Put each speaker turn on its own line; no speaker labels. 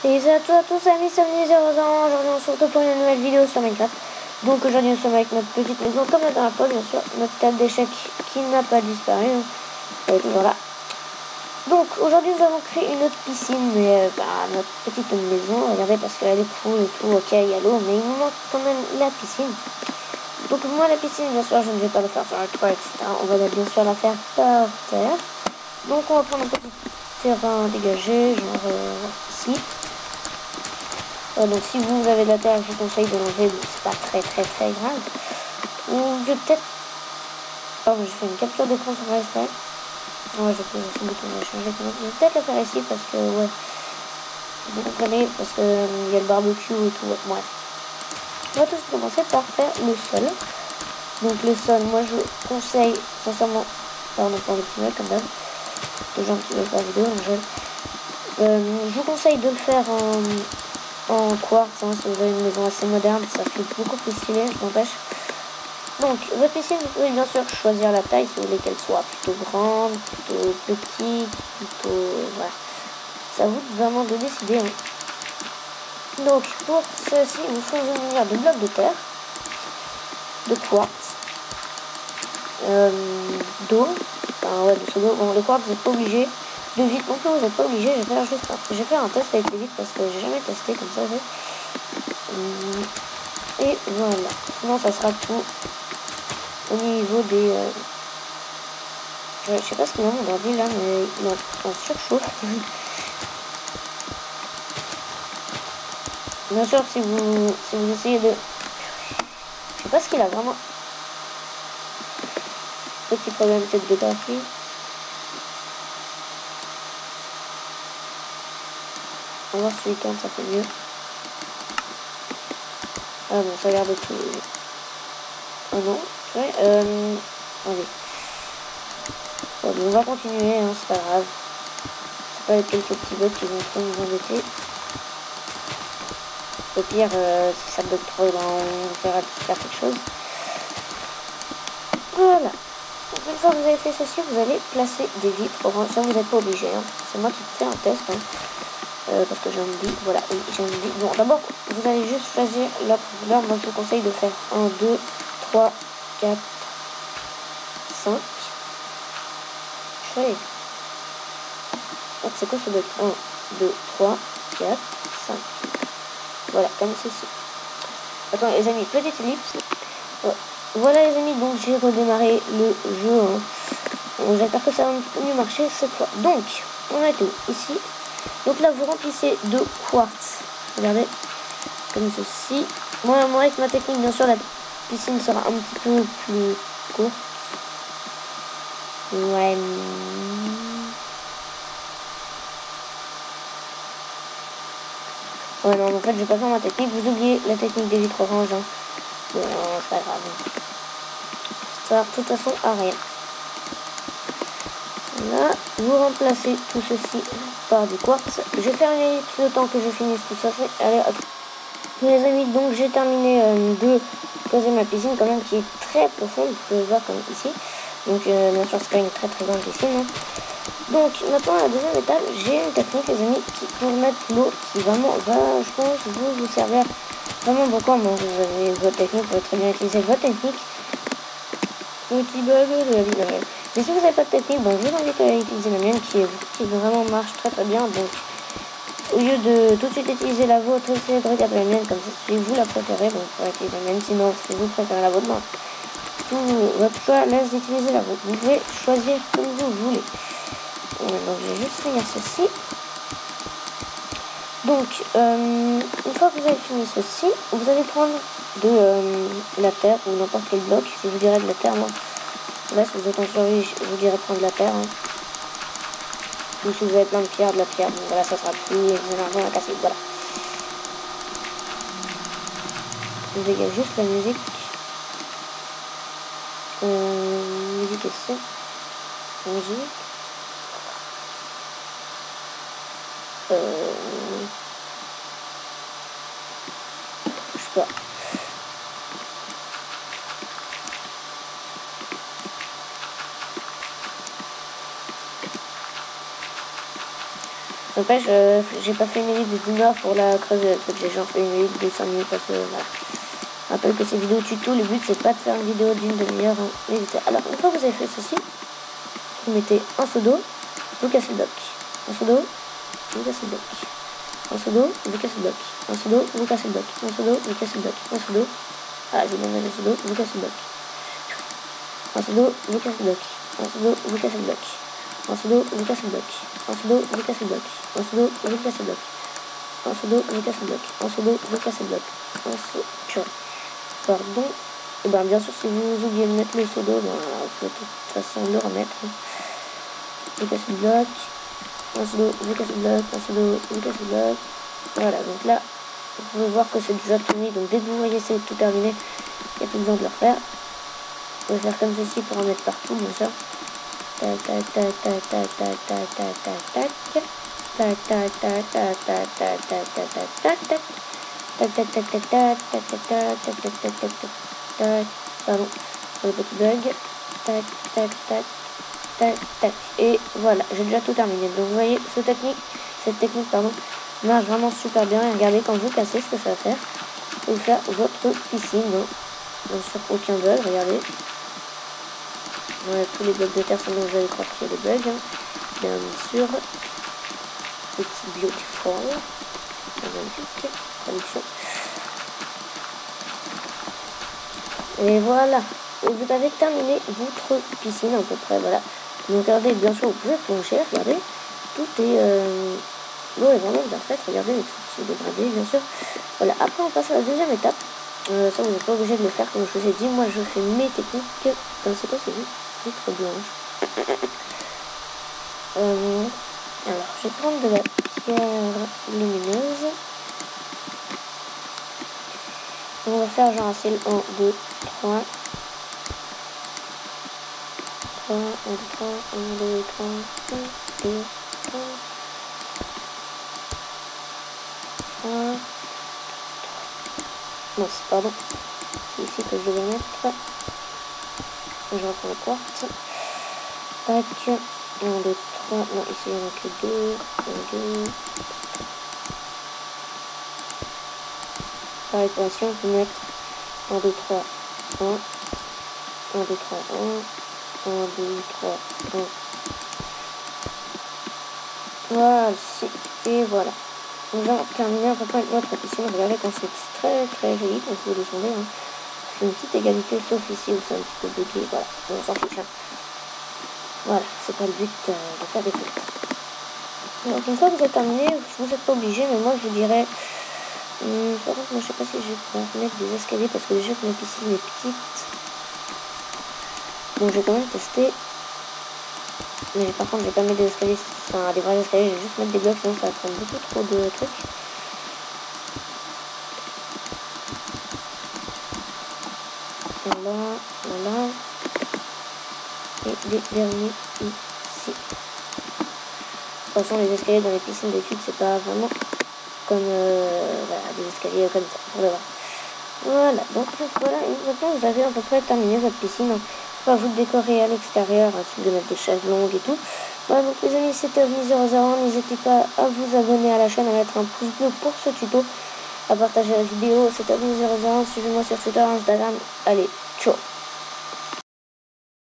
Et salut à tous amis, c'est Omni001. Aujourd'hui on se retrouve pour une nouvelle vidéo sur Minecraft. Donc aujourd'hui nous sommes avec notre petite maison comme la dernière fois, bien sûr. Notre table d'échecs qui n'a pas disparu, hein. Elle est toujours là. Donc aujourd'hui nous avons créé une autre piscine, mais notre petite maison. Regardez, parce qu'elle est cool et tout, ok, il y a l'eau, mais il nous manque quand même la piscine. Donc moi la piscine, bien sûr, je ne vais pas la faire sur un toit, etc. On va bien sûr la faire par terre. Donc on va prendre un petit terrain dégagé, genre ici. Donc si vous avez de la terre, je vous conseille de l'enlever, mais c'est pas très grave. Ou je vais peut-être... Pardon, je fais une capture d'écran sur Raspberry. Ouais, je peux ce bouton de changer. Je vais peut-être la faire ici parce que, ouais, vous comprenez, parce que il y a le barbecue et tout, ouais, bref. On va tout commencer par faire le sol. Donc le sol, moi je conseille, sincèrement, pardon pour le petit mec comme d'hab, toujours un petit peu par vidéo, je vous conseille de le faire en quartz, hein, si vous avez une maison assez moderne, ça fait beaucoup plus stylé, je m'empêche. Donc, votre piscine, vous pouvez bien sûr choisir la taille, si vous voulez qu'elle soit plutôt grande, plutôt petite, plutôt... voilà. C'est à vous vraiment de décider. Hein. Donc, pour ceci, il vous faut venir de blocs de terre, de quartz, d'eau, enfin ouais, de ce d'eau. Bon, le quartz, vous n'êtes pas obligé. De vitre non plus, vous n'êtes pas obligé. Je vais faire un test avec les vitres parce que j'ai jamais testé comme ça. Et voilà. Sinon, ça sera tout au niveau des... je sais pas ce qu'il a mon ordi là, mais il est en surchauffe. Bien sûr, si vous essayez de... Je sais pas ce qu'il a vraiment... Petit problème peut-être de graphique. On va voir ce week-end, ça fait mieux. Ah bon, ça a l'air de tout... Oh non, ouais, allez. Bon, on va continuer, hein, c'est pas grave. C'est pas quelques petits bugs qui vont trop nous embêter. Au pire, si ça bug trop, on verra de faire quelque chose. Voilà. Donc, une fois que vous avez fait ceci, vous allez placer des vitres orange. Ça, vous n'êtes pas obligé. Hein. C'est moi qui fais un test. Hein. Parce que j'ai envie. Voilà, oui, j'ai envie. Bon, d'abord, vous allez juste choisir la couleur. Moi, je vous conseille de faire 1, 2, 3, 4, 5. Chouette. Oh, c'est quoi ce bug? 1, 2, 3, 4, 5. Voilà, comme ceci. Attends, les amis, petite ellipse. Ouais. Voilà, les amis, donc j'ai redémarré le jeu. Hein. Bon, j'espère que ça va un petit peu mieux marcher cette fois. Donc, on a tout ici. Donc là, vous remplissez de quartz. Regardez, comme ceci. Moi, avec ma technique, bien sûr, la piscine sera un petit peu plus courte. Ouais. Ouais, non, en fait, je vais pas faire ma technique. Vous oubliez la technique des vitres oranges. Hein. Bon, c'est pas grave. Ça sert de toute façon à rien. Là, vous remplacez tout ceci par du quartz. Je vais faire une ellipse le temps que je finisse tout ça. Allez, hop. Les amis, donc j'ai terminé de poser ma piscine quand même qui est très profonde. Vous pouvez voir comme ici. Donc bien sûr, c'est pas une très grande piscine. Hein. Donc maintenant, à la deuxième étape, j'ai une technique, les amis, qui pour mettre l'eau qui vraiment va, je pense, vous servir vraiment beaucoup. Bon, vous avez votre technique, vous pouvez très bien utiliser votre technique. Petit bug de la vie. Mais si vous n'avez pas de technique, bon, je vous invite à utiliser la mienne qui vraiment marche très bien. Donc, au lieu de tout de suite utiliser la vôtre, essayez de regarder la mienne comme ça. Si vous la préférez, bon, vous pourrez utiliser la mienne. Sinon, si vous préférez la vôtre, tout votre choix laisse d'utiliser la vôtre. Vous pouvez choisir comme vous voulez. Donc, je vais juste finir ceci. Donc, une fois que vous avez fini ceci, vous allez prendre de la terre ou n'importe quel bloc. Je vous dirais de la terre, moi. Là, si vous êtes en survie, je vous dirais prendre de la terre. Hein. Ou si vous avez plein de pierres, de la pierre. Bon, voilà, ça sera plus énervant à casser. Voilà. Je dégage juste la musique. Musique et son. Musique. Je sais pas. N'empêche, j'ai pas fait une élite d'une heure pour la creuser. J'ai genre fait une élite de 5 minutes parce que voilà. Je rappelle que ces vidéos tuto, le but c'est pas de faire une vidéo d'une demi-heure. Hein. Alors, une fois que vous avez fait ceci, vous mettez un seau d'eau, vous cassez le bloc. Un seau d'eau, vous cassez le bloc. Un seau d'eau, vous cassez le bloc. Un seau d'eau, vous cassez le bloc. Un seau d'eau, vous cassez le bloc. Un seau d'eau. Ah, je vais mettre un seau d'eau, vous cassez le bloc. Un seau d'eau, vous cassez le bloc. Un seau d'eau, vous cassez le bloc. Un seau d'eau, vous cassez le bloc. Un seau d'eau, vous cassez le bloc. Un seau d'eau, vous cassez le bloc. Un seau d'eau, vous cassez le bloc. Un seau d'eau, vous cassez le bloc. Un seau... Purée. Pardon. Et ben bien sûr, si vous oubliez de mettre le seau d'eau, ben, vous pouvez de toute façon le remettre. Vous cassez le bloc. Un seau d'eau, vous cassez le bloc. Un seau d'eau, vous cassez le bloc. Voilà, donc là, vous pouvez voir que c'est déjà fini. Donc dès que vous voyez c'est tout terminé, il n'y a plus besoin de le refaire. Vous pouvez faire comme ceci pour en mettre partout, bien sûr. Tac, tac, tac, tac, tac, tac, tac, tac, tac, tac. Tac, tac, tac, tac, tac, tac, tac, tac, tac, tac, tac. Tac, tac, tac, tac, tac, tac, tac, tac, tac, tac, tac, tac, tac, pardon, pour le petit bug. Tac, tac, tac, tac, tac. Et voilà, j'ai déjà tout terminé. Donc vous voyez, cette technique, pardon, marche vraiment super bien. Et regardez, quand vous cassez, ce que ça va faire. Vous pouvez faire votre piscine. Bien sûr, aucun bug, regardez. Voilà, tous les blocs de terre sont donc vous allez croire qu'il y a des bugs. Hein. Bien sûr. It's beautiful. Magnifique. Traduction. Et voilà. Et vous avez terminé votre piscine à peu près. Voilà. Donc regardez, bien sûr, vous pouvez plonger. Regardez. Tout est... l'eau est vraiment bien faite. Regardez les petits dégradés, bien sûr. Voilà. Après, on passe à la deuxième étape. Ça, vous n'êtes pas obligé de le faire comme je vous ai dit. Moi, je fais mes techniques. C'est quoi, c'est vitre blanche. Alors, je vais prendre de la pierre lumineuse. On va faire genre un ciel 1, 2, 3. 3, 1, 2, 3, 1, 2, 3, 1, 2, 3. 3. Non, pardon. C'est ici que je vais mettre. Je reprends le quartz. Tac. 1, 2, 3. Non, ici il n'y en a que 2. 1, 2. Par équation, on peut mettre 1, 2, 3, 1. 1, 2, 3, 1. 1, 2, 3, 1. Voilà. Et voilà. On va terminer à peu près notre piscine. Regardez quand c'est très très joli. Donc vous descendez. Hein. C'est une petite égalité, sauf ici où c'est un petit peu bugué. Voilà. On s'en fiche. Hein. Voilà. C'est pas le but de faire des trucs. Donc une fois que vous avez terminé, vous n'êtes pas obligé. Mais moi je vous dirais... par contre, moi je sais pas si je vais pouvoir mettre des escaliers parce que déjà que ma piscine est petite. Donc je vais quand même tester. Mais par contre, je vais pas mettre des escaliers, enfin des vrais escaliers, je vais juste mettre des blocs, sinon ça va prendre beaucoup trop de trucs. Voilà, voilà. Et les derniers ici. De toute façon, les escaliers dans les piscines d'études, c'est pas vraiment comme voilà, des escaliers comme ça, pour le voir. Voilà, donc voilà, et maintenant vous avez à peu près terminé votre piscine. Enfin, vous le décorez à l'extérieur, ensuite de mettre des chaises longues et tout. Voilà, donc les amis, c'était OVNI001. N'hésitez pas à vous abonner à la chaîne, à mettre un pouce bleu pour ce tuto, à partager la vidéo. C'était OVNI001. Suivez-moi sur Twitter, Instagram. Allez, ciao.